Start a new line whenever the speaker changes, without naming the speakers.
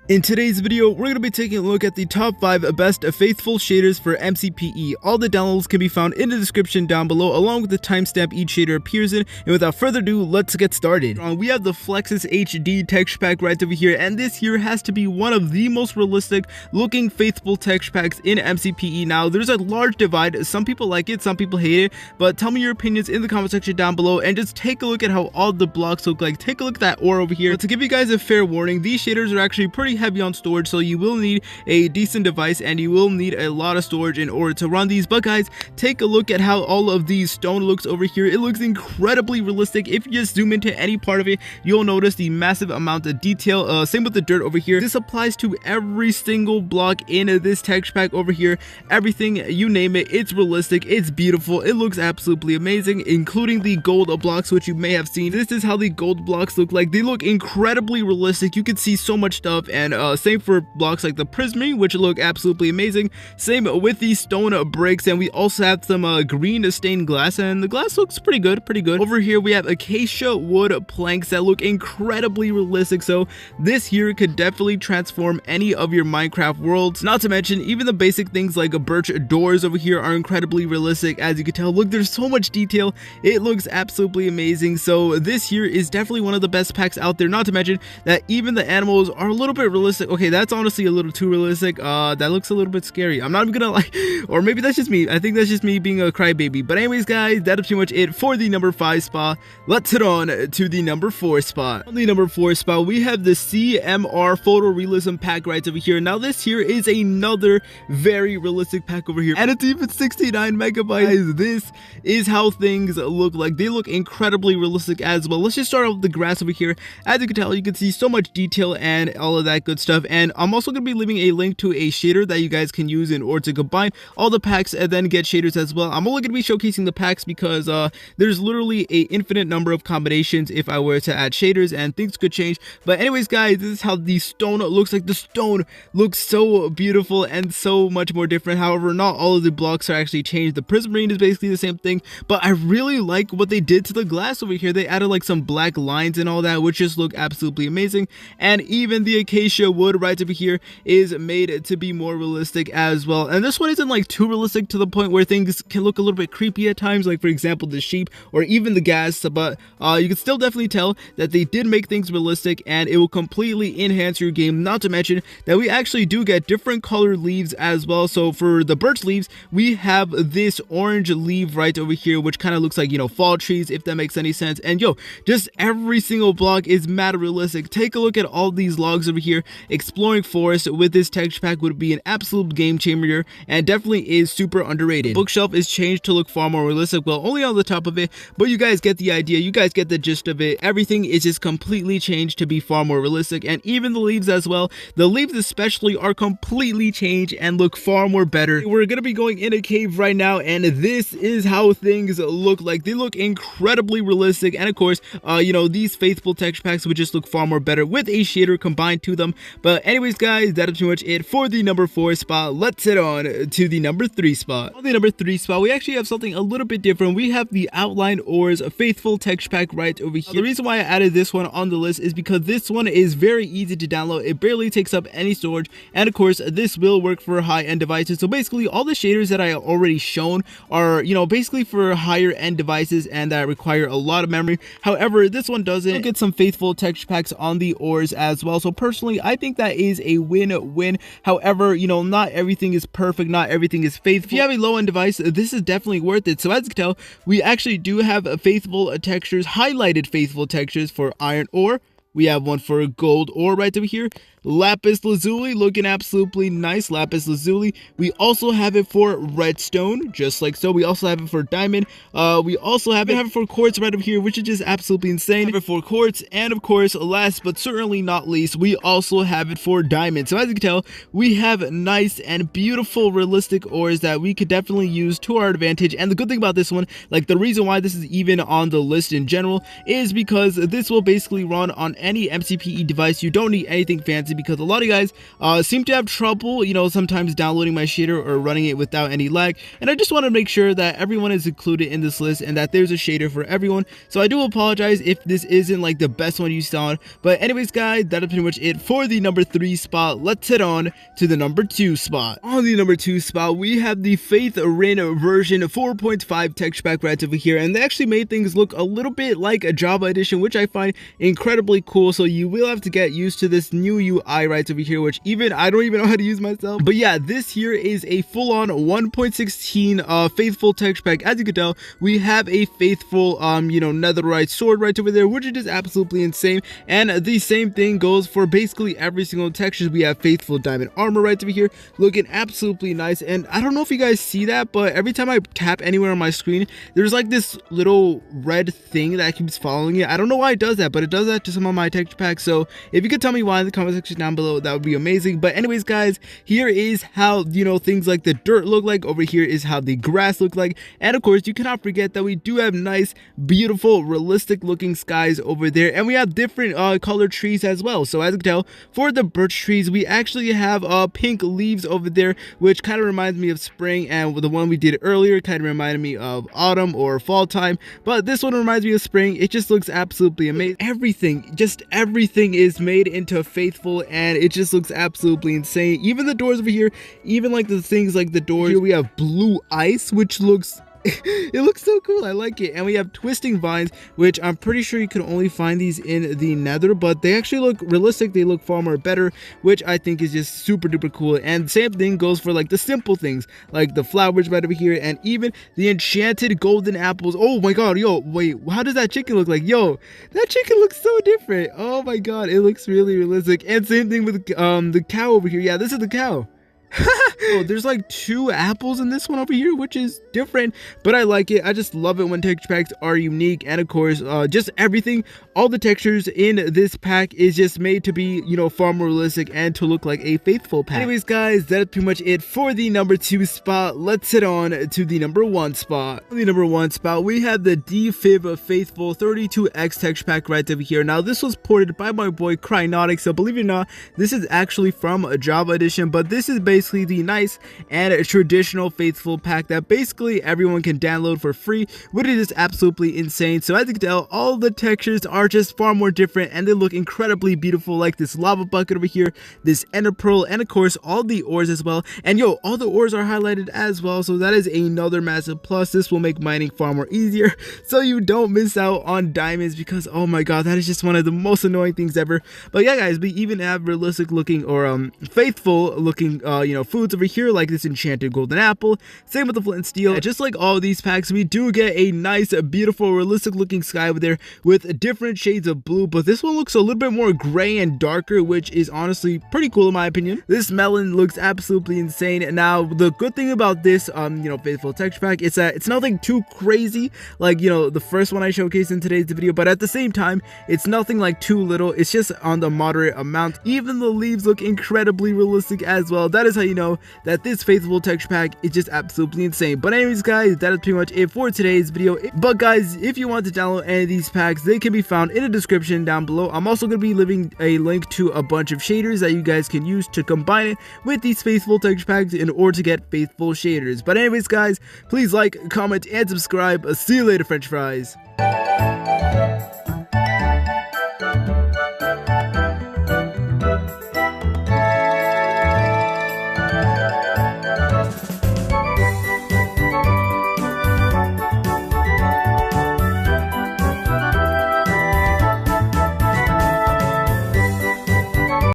In today's video, we're going to be taking a look at the top 5 best faithful shaders for MCPE. All the downloads can be found in the description down below, along with the timestamp each shader appears in. And without further ado, let's get started. We have the Feluxis HD texture pack right over here, and this here has to be one of the most realistic looking faithful texture packs in MCPE. Now, there's a large divide. Some people like it, some people hate it, but tell me your opinions in the comment section down below, and just take a look at how all the blocks look like. Take a look at that ore over here. But to give you guys a fair warning, these shaders are actually pretty heavy on storage, so you will need a decent device and you will need a lot of storage in order to run these. But guys, take a look at how all of these stone looks over here. It looks incredibly realistic. If you just zoom into any part of it, you'll notice the massive amount of detail. Same with the dirt over here. This applies to every single block in this texture pack over here. Everything, you name it, it's realistic, it's beautiful, it looks absolutely amazing, including the gold blocks, which you may have seen. This is how the gold blocks look like. They look incredibly realistic. You can see so much stuff, and same for blocks like the prismy, which look absolutely amazing. Same with the stone bricks, and we also have some green stained glass, and the glass looks pretty good. Over here we have acacia wood planks that look incredibly realistic, so this here could definitely transform any of your Minecraft worlds. Not to mention, even the basic things like birch doors over here are incredibly realistic. As you can tell, look, there's so much detail. It looks absolutely amazing. So this here is definitely one of the best packs out there. Not to mention that even the animals are a little bit realistic. Okay, that's honestly a little too realistic. That looks a little bit scary. I'm not even gonna lie, or maybe that's just me. I think that's just me being a crybaby. But anyways, guys, that is pretty much it for the number 5 spot. Let's head on to the number 4 spot. On the number 4 spot, we have the CMR PhotoRealism pack right over here. Now, this here is another very realistic pack over here, and it's even 69 megabytes. This is how things look like. They look incredibly realistic as well. Let's just start off with the grass over here. As you can tell, you can see so much detail and all of that good stuff. And I'm also going to be leaving a link to a shader that you guys can use in order to combine all the packs and then get shaders as well. I'm only going to be showcasing the packs because there's literally a infinite number of combinations if I were to add shaders, and things could change. But anyways, guys, this is how the stone looks like. The stone looks so beautiful and so much more different. However, not all of the blocks are actually changed. The prismarine is basically the same thing, but I really like what they did to the glass over here. They added like some black lines and all that, which just look absolutely amazing. And even the acacia wood right over here is made to be more realistic as well. And this one isn't like too realistic to the point where things can look a little bit creepy at times, like for example the sheep or even the gas, but you can still definitely tell that they did make things realistic, and it will completely enhance your game. Not to mention that we actually do get different colored leaves as well. So for the birch leaves, we have this orange leaf right over here, which kind of looks like, you know, fall trees, if that makes any sense. And yo, just every single block is mad realistic. Take a look at all these logs over here. Exploring forest with this texture pack would be an absolute game changer, and definitely is super underrated. The bookshelf is changed to look far more realistic, well, only on the top of it, but you guys get the idea, you guys get the gist of it. Everything is just completely changed to be far more realistic, and even the leaves as well. The leaves especially are completely changed and look far more better. We're gonna be going in a cave right now, and this is how things look like. They look incredibly realistic, and of course, you know, these faithful texture packs would just look far more better with a shader combined to them. But anyways, guys, that is pretty much it for the number 4 spot. Let's head on to the number 3 spot. On the number 3 spot, we actually have something a little bit different. We have the Outline Ores faithful texture pack right over here. The reason why I added this one on the list is because this one is very easy to download. It barely takes up any storage, and of course, this will work for high-end devices. So basically, all the shaders that I already shown are, you know, basically for higher end devices and that require a lot of memory. However, this one doesn't. You'll get some faithful texture packs on the ores as well. So personally, I think that is a win-win. However, you know, not everything is perfect, not everything is faithful. If you have a low-end device, this is definitely worth it. So as you can tell, we actually do have faithful textures, highlighted faithful textures for iron ore. We have one for gold ore right over here. Lapis lazuli, looking absolutely nice. Lapis lazuli. We also have it for redstone, just like so. We also have it for diamond. We also have it for quartz right over here, which is just absolutely insane. We have it for quartz, and of course, last but certainly not least, we also have it for diamond. So as you can tell, we have nice and beautiful realistic ores that we could definitely use to our advantage. And the good thing about this one, like the reason why this is even on the list in general, is because this will basically run on any MCPE device. You don't need anything fancy because a lot of guys seem to have trouble, you know, sometimes downloading my shader or running it without any lag. And I just want to make sure that everyone is included in this list and that there's a shader for everyone. So I do apologize if this isn't like the best one you saw. But anyways, guys, that is pretty much it for the number 3 spot. Let's head on to the number 2 spot. On the number 2 spot, we have the FaithRinn version 4.5 texture pack right over here, and they actually made things look a little bit like a Java edition, which I find incredibly cool. So you will have to get used to this new UI right over here, which even I don't even know how to use myself. But yeah, this here is a full-on 1.16 faithful texture pack. As you can tell, we have a faithful you know, netherite sword right over there, which is just absolutely insane. And the same thing goes for basically every single texture. We have faithful diamond armor right over here, looking absolutely nice. And I don't know if you guys see that, but every time I tap anywhere on my screen, there's like this little red thing that keeps following it. I don't know why it does that, but it does that to some of my texture packs. So if you could tell me why in the comment section down below, that would be amazing. But anyways, guys, here is how, you know, things like the dirt look like. Over here is how the grass look like. And of course, you cannot forget that we do have nice, beautiful, realistic looking skies over there. And we have different colored trees as well. So as you can tell, for the birch trees, we actually have pink leaves over there, which kind of reminds me of spring. And the one we did earlier kind of reminded me of autumn or fall time. But this one reminds me of spring. It just looks absolutely amazing. Everything, just everything is made into faithful, and it just looks absolutely insane. Even the doors over here, even like the things like the doors here, we have blue ice, which looks it looks so cool. I like it. And we have twisting vines, which I'm pretty sure you can only find these in the nether, but they actually look realistic. They look far more better, which I think is just super duper cool. And same thing goes for like the simple things like the flowers right over here, and even the enchanted golden apples. Oh my god, yo, wait, how does that chicken look like? Yo, that chicken looks so different. Oh my god, it looks really realistic. And same thing with the cow over here. Yeah, this is the cow. Oh, there's like 2 apples in this one over here, which is different, but I like it. I just love it when texture packs are unique. And of course, just everything, all the textures in this pack is just made to be, you know, far more realistic and to look like a faithful pack. Anyways, guys, that's pretty much it for the number 2 spot. Let's head on to the number 1 spot. The number 1 spot, we have the Defib faithful 32x texture pack right over here. Now, this was ported by my boy Crynotic, so believe it or not, this is actually from a Java edition, but this is basically the nice and traditional faithful pack that basically everyone can download for free, which is absolutely insane. So as you can tell, all the textures are just far more different, and they look incredibly beautiful, like this lava bucket over here, this ender pearl, and of course all the ores as well. And yo, all the ores are highlighted as well, so that is another massive plus. This will make mining far more easier, so you don't miss out on diamonds, because oh my god, that is just one of the most annoying things ever. But yeah, guys, we even have realistic looking or faithful looking you know, foods over here, like this enchanted golden apple. Same with the flint and steel. And just like all of these packs, we do get a nice, beautiful, realistic looking sky over there with different shades of blue, but this one looks a little bit more gray and darker, which is honestly pretty cool in my opinion. This melon looks absolutely insane. Now, the good thing about this you know, faithful texture pack is that it's nothing too crazy like, you know, the first one I showcased in today's video, but at the same time, it's nothing like too little. It's just on the moderate amount. Even the leaves look incredibly realistic as well. That is how you know that this faithful texture pack is just absolutely insane. But anyways, guys, that is pretty much it for today's video. But guys, if you want to download any of these packs, they can be found in the description down below. I'm also going to be leaving a link to a bunch of shaders that you guys can use to combine it with these faithful texture packs in order to get faithful shaders. But anyways, guys, please like, comment, and subscribe. See you later, French fries.